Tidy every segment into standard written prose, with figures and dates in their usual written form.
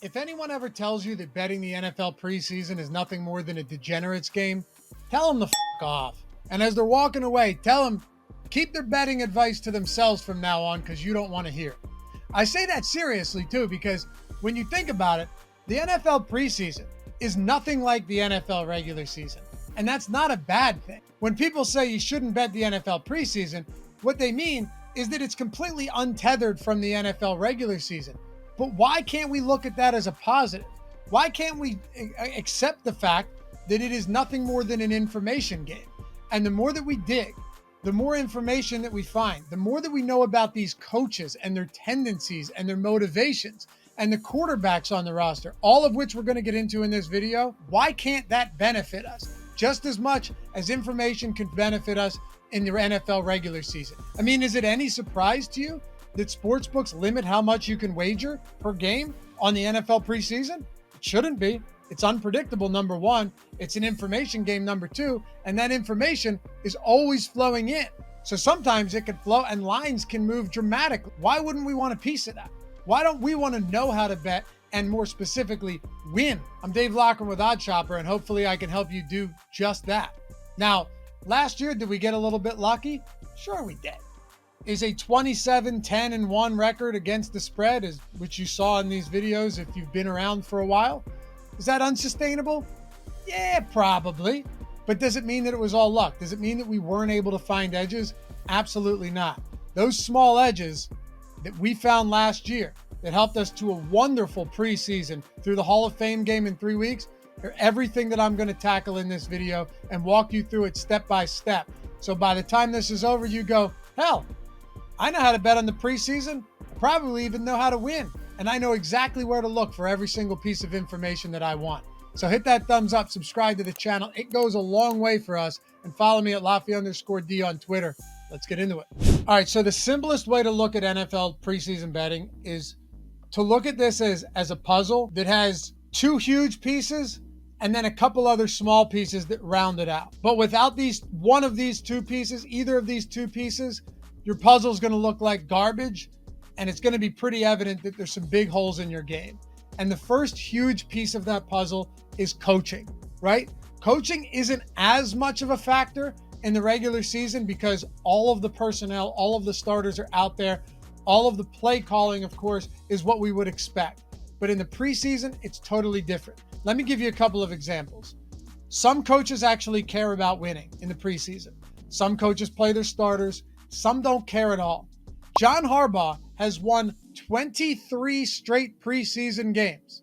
If anyone ever tells you that betting the NFL preseason is nothing more than a degenerate's game, tell them to f off. And as they're walking away, tell them keep their betting advice to themselves from now on because you don't want to hear it. I say that seriously too because when you think about it, the NFL preseason is nothing like the NFL regular season. And that's not a bad thing. When people say you shouldn't bet the NFL preseason, what they mean is that it's completely untethered from the NFL regular season. But why can't we look at that as a positive? Why can't we accept the fact that it is nothing more than an information game? And the more that we dig, the more information that we find, the more that we know about these coaches and their tendencies and their motivations and the quarterbacks on the roster, all of which we're going to get into in this video, why can't that benefit us just as much as information could benefit us in the NFL regular season? I mean, is it any surprise to you that sportsbooks limit how much you can wager per game on the NFL preseason? It shouldn't be. It's unpredictable, number one. It's an information game, number two. And that information is always flowing in. So sometimes it can flow and lines can move dramatically. Why wouldn't we want a piece of that? Why don't we want to know how to bet and more specifically win? I'm Dave Locker with OddsShopper, and hopefully I can help you do just that. Now, last year, did we get a little bit lucky? Sure we did. Is a 27-10-1 record against the spread, which you saw in these videos if you've been around for a while, is that unsustainable? Yeah, probably. But does it mean that it was all luck? Does it mean that we weren't able to find edges? Absolutely not. Those small edges that we found last year that helped us to a wonderful preseason through the Hall of Fame game in 3 weeks are everything that I'm going to tackle in this video and walk you through it step by step. So by the time this is over, you go, hell, I know how to bet on the preseason. I probably even know how to win. And I know exactly where to look for every single piece of information that I want. So hit that thumbs up, subscribe to the channel. It goes a long way for us. And follow me at Laffy_D on Twitter. Let's get into it. All right, so the simplest way to look at NFL preseason betting is to look at this as a puzzle that has two huge pieces and then a couple other small pieces that round it out. But without one of these two pieces, either of these two pieces, your puzzle is going to look like garbage, and it's going to be pretty evident that there's some big holes in your game. And the first huge piece of that puzzle is coaching, right? Coaching isn't as much of a factor in the regular season because all of the personnel, all of the starters are out there. All of the play calling, of course, is what we would expect. But in the preseason, it's totally different. Let me give you a couple of examples. Some coaches actually care about winning in the preseason. Some coaches play their starters. Some don't care at all. John Harbaugh has won 23 straight preseason games.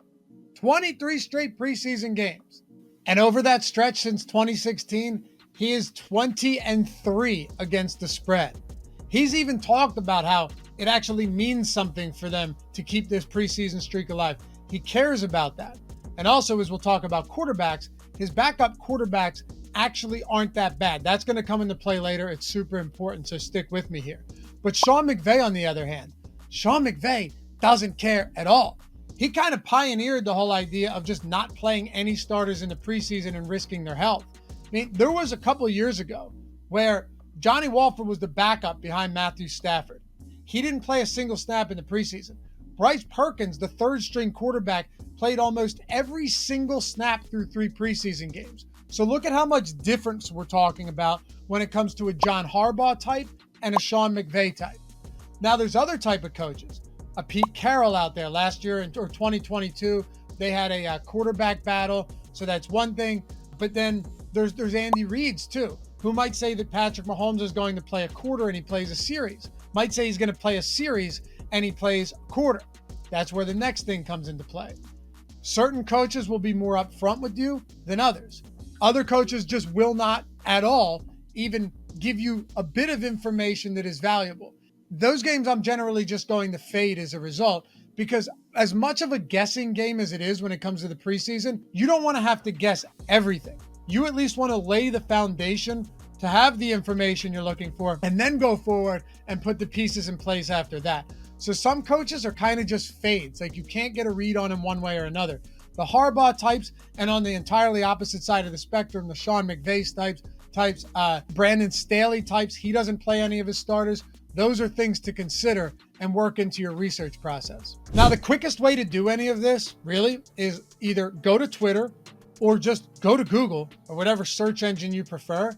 23 straight preseason games. And over that stretch since 2016, he is 20-3 against the spread. He's even talked about how it actually means something for them to keep this preseason streak alive. He cares about that. And also, as we'll talk about quarterbacks, his backup quarterbacks actually aren't that bad. That's going to come into play later. It's super important, so stick with me here. But Sean McVay, on the other hand, Sean McVay doesn't care at all. He kind of pioneered the whole idea of just not playing any starters in the preseason and risking their health. I mean, there was a couple of years ago where Johnny Walford was the backup behind Matthew Stafford. He didn't play a single snap in the preseason. Bryce Perkins, the third-string quarterback, played almost every single snap through 3 preseason games. So look at how much difference we're talking about when it comes to a John Harbaugh type and a Sean McVay type. Now, there's other type of coaches. A Pete Carroll out there last year or 2022, they had a quarterback battle. So that's one thing. But then there's Andy Reid's too, who might say that Patrick Mahomes is going to play a quarter and he plays a series. Might say he's going to play a series and he plays a quarter. That's where the next thing comes into play. Certain coaches will be more upfront with you than others. Other coaches just will not at all even give you a bit of information that is valuable. Those games I'm generally just going to fade as a result because as much of a guessing game as it is when it comes to the preseason, you don't want to have to guess everything. You at least want to lay the foundation to have the information you're looking for and then go forward and put the pieces in place after that. So some coaches are kind of just fades. Like you can't get a read on them one way or another. The Harbaugh types, and on the entirely opposite side of the spectrum, the Sean McVay types, Brandon Staley types, he doesn't play any of his starters. Those are things to consider and work into your research process. Now, the quickest way to do any of this really is either go to Twitter or just go to Google or whatever search engine you prefer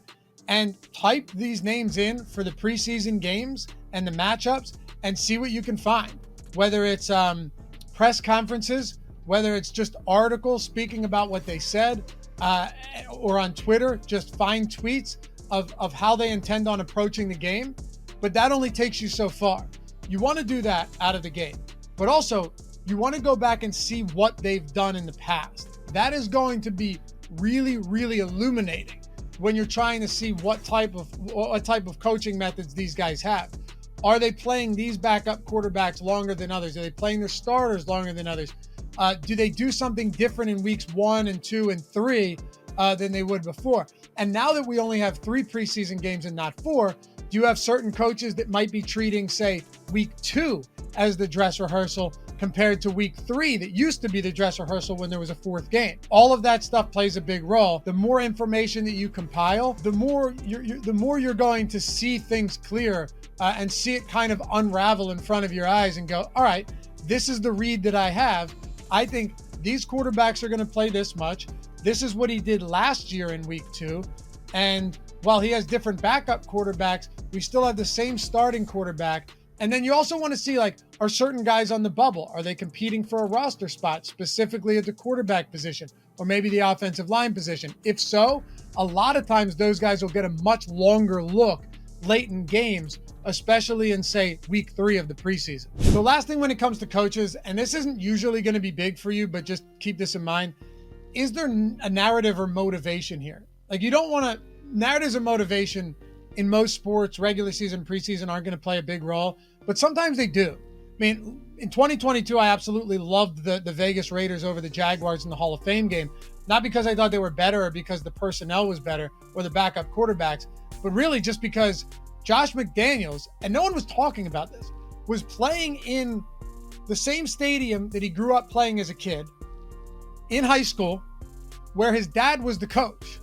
and type these names in for the preseason games and the matchups and see what you can find. Whether it's press conferences, whether it's just articles speaking about what they said, or on Twitter, just find tweets of how they intend on approaching the game. But that only takes you so far. You want to do that out of the gate. But also, you want to go back and see what they've done in the past. That is going to be really, really illuminating when you're trying to see what type of coaching methods these guys have. Are they playing these backup quarterbacks longer than others? Are they playing their starters longer than others? Do they do something different in weeks 1 and 2 and 3 than they would before? And now that we only have 3 preseason games and not 4, do you have certain coaches that might be treating, say, week 2 as the dress rehearsal compared to week 3 that used to be the dress rehearsal when there was a 4th game? All of that stuff plays a big role. The more information that you compile, the more you're going to see things clear and see it kind of unravel in front of your eyes and go, all right, this is the read that I have. I think these quarterbacks are going to play this much. This is what he did last year in week 2. And while he has different backup quarterbacks, we still have the same starting quarterback. And then you also want to see, like, are certain guys on the bubble? Are they competing for a roster spot, specifically at the quarterback position or maybe the offensive line position? If so, a lot of times those guys will get a much longer look late in games, especially in, say, week 3 of the preseason. The last thing when it comes to coaches, and this isn't usually going to be big for you, but just keep this in mind, is there a narrative or motivation here? Like, you don't want to, narratives and motivation in most sports, regular season, preseason, aren't going to play a big role, but sometimes they do. I mean, in 2022, I absolutely loved the Vegas Raiders over the Jaguars in the Hall of Fame game, not because I thought they were better or because the personnel was better or the backup quarterbacks, but really just because Josh McDaniels, and no one was talking about this, was playing in the same stadium that he grew up playing as a kid in high school, where his dad was the coach.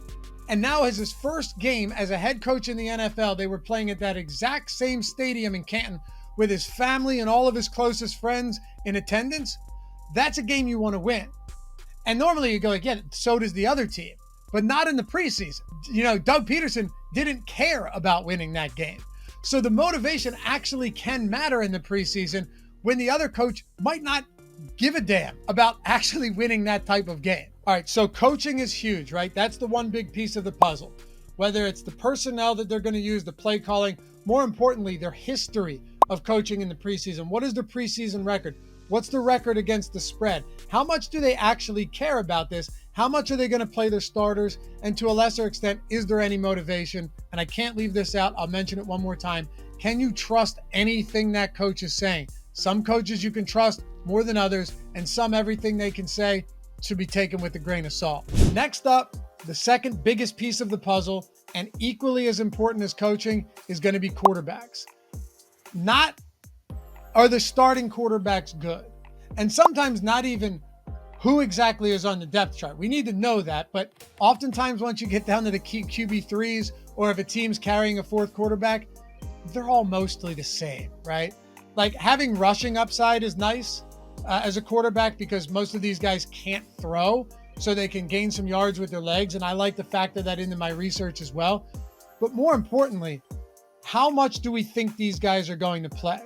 And now as his first game as a head coach in the NFL, they were playing at that exact same stadium in Canton with his family and all of his closest friends in attendance. That's a game you want to win. And normally you go, again, so does the other team, but not in the preseason. You know, Doug Peterson didn't care about winning that game. So the motivation actually can matter in the preseason when the other coach might not give a damn about actually winning that type of game. All right, so coaching is huge, right? That's the one big piece of the puzzle. Whether it's the personnel that they're going to use, the play calling, more importantly, their history of coaching in the preseason. What is their preseason record? What's the record against the spread? How much do they actually care about this? How much are they going to play their starters? And to a lesser extent, is there any motivation? And I can't leave this out. I'll mention it one more time. Can you trust anything that coach is saying? Some coaches you can trust more than others, and some everything they can say should be taken with a grain of salt. Next up, the second biggest piece of the puzzle, and equally as important as coaching, is going to be quarterbacks. Not are the starting quarterbacks good, and sometimes not even who exactly is on the depth chart. We need to know that, but oftentimes once you get down to the QB3s, or if a team's carrying a 4th quarterback, they're all mostly the same, right? Like, having rushing upside is nice as a quarterback because most of these guys can't throw, so they can gain some yards with their legs, and I like to factor that into my research as well. But more importantly, how much do we think these guys are going to play?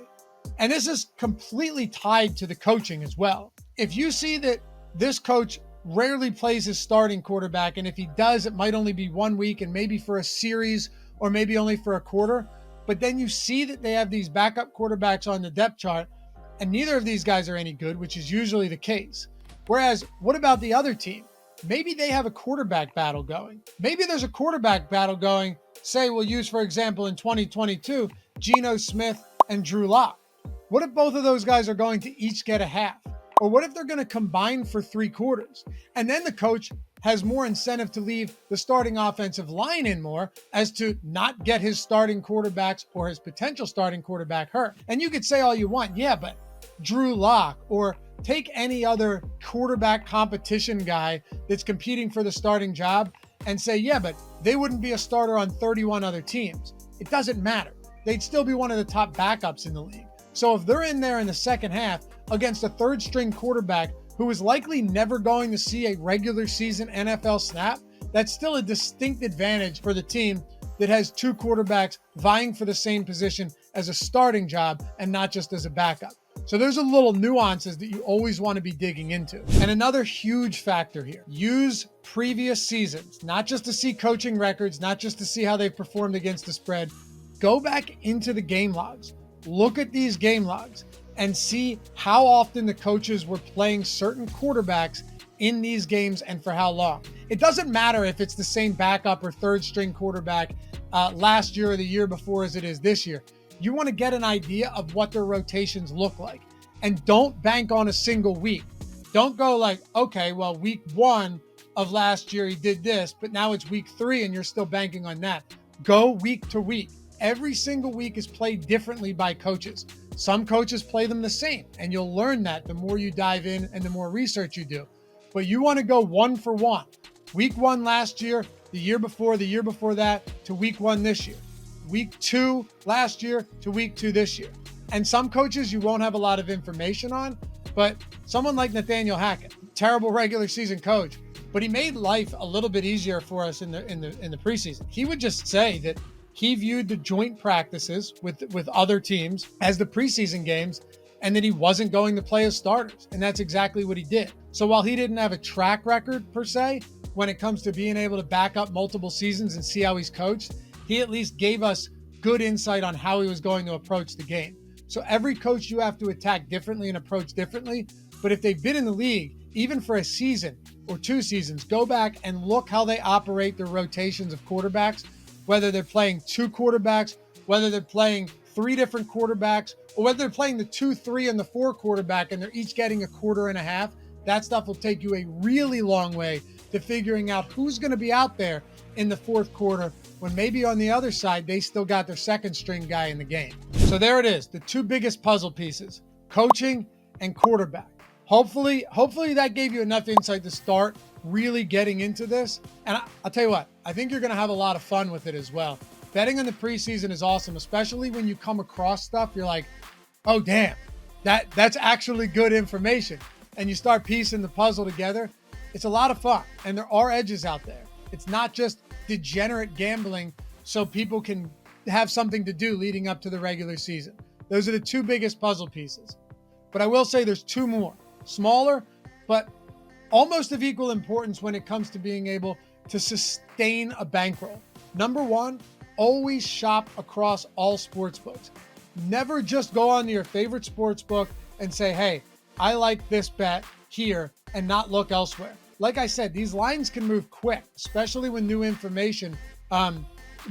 And this is completely tied to the coaching as well. If you see that this coach rarely plays his starting quarterback, and if he does, it might only be 1 week and maybe for a series or maybe only for a quarter, but then you see that they have these backup quarterbacks on the depth chart, and neither of these guys are any good, which is usually the case. Whereas, what about the other team? Maybe they have a quarterback battle going. Maybe there's a quarterback battle going, say we'll use, for example, in 2022, Geno Smith and Drew Lock. What if both of those guys are going to each get a half? Or what if they're going to combine for 3 quarters? And then the coach has more incentive to leave the starting offensive line in more as to not get his starting quarterbacks or his potential starting quarterback hurt. And you could say all you want, yeah, but Drew Lock, or take any other quarterback competition guy that's competing for the starting job and say, yeah, but they wouldn't be a starter on 31 other teams. It doesn't matter. they'd still be one of the top backups in the league. So if they're in there in the second half against a third string quarterback who is likely never going to see a regular season NFL snap, that's still a distinct advantage for the team that has two quarterbacks vying for the same position as a starting job and not just as a backup. So there's a little nuances that you always want to be digging into. And another huge factor here, use previous seasons, not just to see coaching records, not just to see how they've performed against the spread. Go back into the game logs, look at these game logs and see how often the coaches were playing certain quarterbacks in these games and for how long. It doesn't matter if it's the same backup or third string quarterback last year or the year before as it is this year. You want to get an idea of what their rotations look like, and don't bank on a single week. Don't go like, okay, well, week 1 of last year he did this, but now it's week 3 and you're still banking on that. Go week to week. Every single week is played differently by coaches. Some coaches play them the same, and you'll learn that the more you dive in and the more research you do. But you want to go one for one. Week 1 last year, the year before that, to week 1 this year. Week 2 last year to week 2 this year. And some coaches you won't have a lot of information on, but someone like Nathaniel Hackett, terrible regular season coach, but he made life a little bit easier for us in the preseason. He would just say that he viewed the joint practices with other teams as the preseason games, and that he wasn't going to play as starters. And that's exactly what he did. So while he didn't have a track record per se, when it comes to being able to back up multiple seasons and see how he's coached, he at least gave us good insight on how he was going to approach the game. So every coach you have to attack differently and approach differently. But if they've been in the league, even for a season or 2 seasons, go back and look how they operate their rotations of quarterbacks, whether they're playing 2 quarterbacks, whether they're playing 3 different quarterbacks, or whether they're playing the 2, 3, and the 4 quarterback and they're each getting a quarter and a half. That stuff will take you a really long way to figuring out who's going to be out there in the 4th quarter when maybe on the other side, they still got their second string guy in the game. So there it is, the 2 biggest puzzle pieces, coaching and quarterback. Hopefully that gave you enough insight to start really getting into this. And I'll tell you what, I think you're going to have a lot of fun with it as well. Betting on the preseason is awesome, especially when you come across stuff, you're like, oh, damn, that's actually good information. And you start piecing the puzzle together. It's a lot of fun. And there are edges out there. It's not just degenerate gambling so people can have something to do leading up to the regular season. Those are the 2 biggest puzzle pieces. But I will say there's 2 more, smaller, but almost of equal importance when it comes to being able to sustain a bankroll. Number 1, always shop across all sports books. Never just go on to your favorite sports book and say, hey, I like this bet here, and not look elsewhere. Like I said, these lines can move quick, especially when new information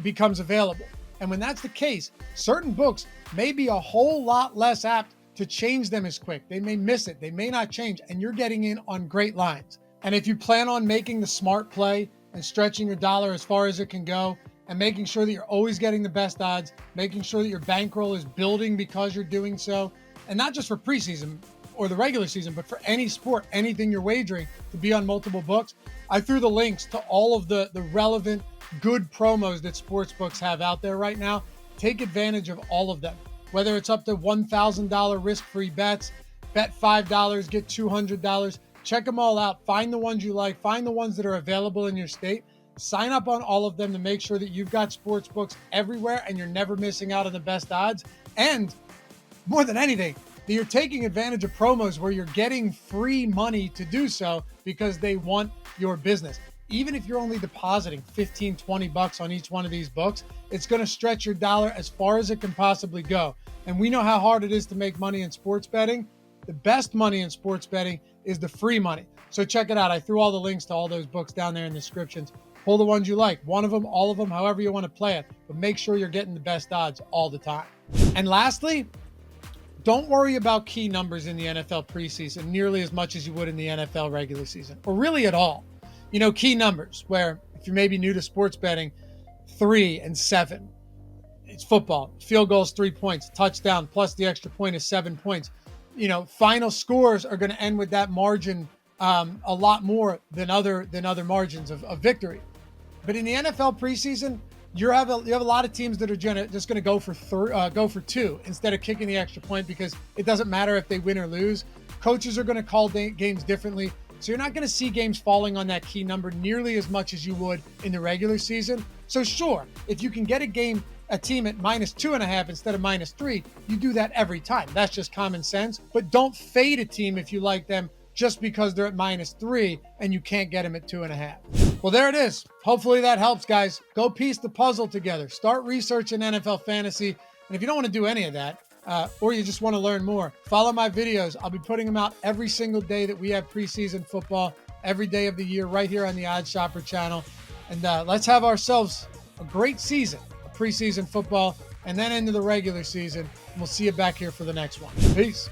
becomes available. And when that's the case, certain books may be a whole lot less apt to change them as quick. They may miss it. They may not change, and you're getting in on great lines. And if you plan on making the smart play and stretching your dollar as far as it can go, and making sure that you're always getting the best odds, making sure that your bankroll is building because you're doing so, and not just for preseason or the regular season, but for any sport, anything you're wagering to be on multiple books. I threw the links to all of the relevant good promos that sports books have out there right now. Take advantage of all of them, whether it's up to $1,000 risk-free bets, bet $5, get $200. Check them all out. Find the ones you like. Find the ones that are available in your state. Sign up on all of them to make sure that you've got sports books everywhere and you're never missing out on the best odds. And more than anything, that you're taking advantage of promos where you're getting free money to do so because they want your business. Even if you're only depositing 15, 20 bucks on each one of these books, it's going to stretch your dollar as far as it can possibly go. And we know how hard it is to make money in sports betting. The best money in sports betting is the free money. So check it out. I threw all the links to all those books down there in the descriptions. Pull the ones you like, one of them, all of them, however you want to play it, but make sure you're getting the best odds all the time. And lastly, don't worry about key numbers in the NFL preseason nearly as much as you would in the NFL regular season, or really at all. You know, key numbers where if you're maybe new to sports betting, 3 and 7. It's football. Field goal is 3 points. Touchdown plus the extra point is 7 points. You know, final scores are going to end with that margin a lot more than other margins of victory. But in the NFL preseason, you have a lot of teams that are just gonna go for two instead of kicking the extra point, because it doesn't matter if they win or lose. Coaches are gonna call games differently, so you're not gonna see games falling on that key number nearly as much as you would in the regular season. So sure, if you can get a team at -2.5 instead of -3, you do that every time. That's just common sense. But don't fade a team if you like them just because they're at -3 and you can't get them at 2.5. Well, there it is. Hopefully that helps, guys. Go piece the puzzle together. Start researching NFL fantasy. And if you don't want to do any of that, or you just want to learn more, follow my videos. I'll be putting them out every single day that we have preseason football, every day of the year, right here on the Odd Shopper channel. And let's have ourselves a great season of preseason football, and then into the regular season. And we'll see you back here for the next one. Peace.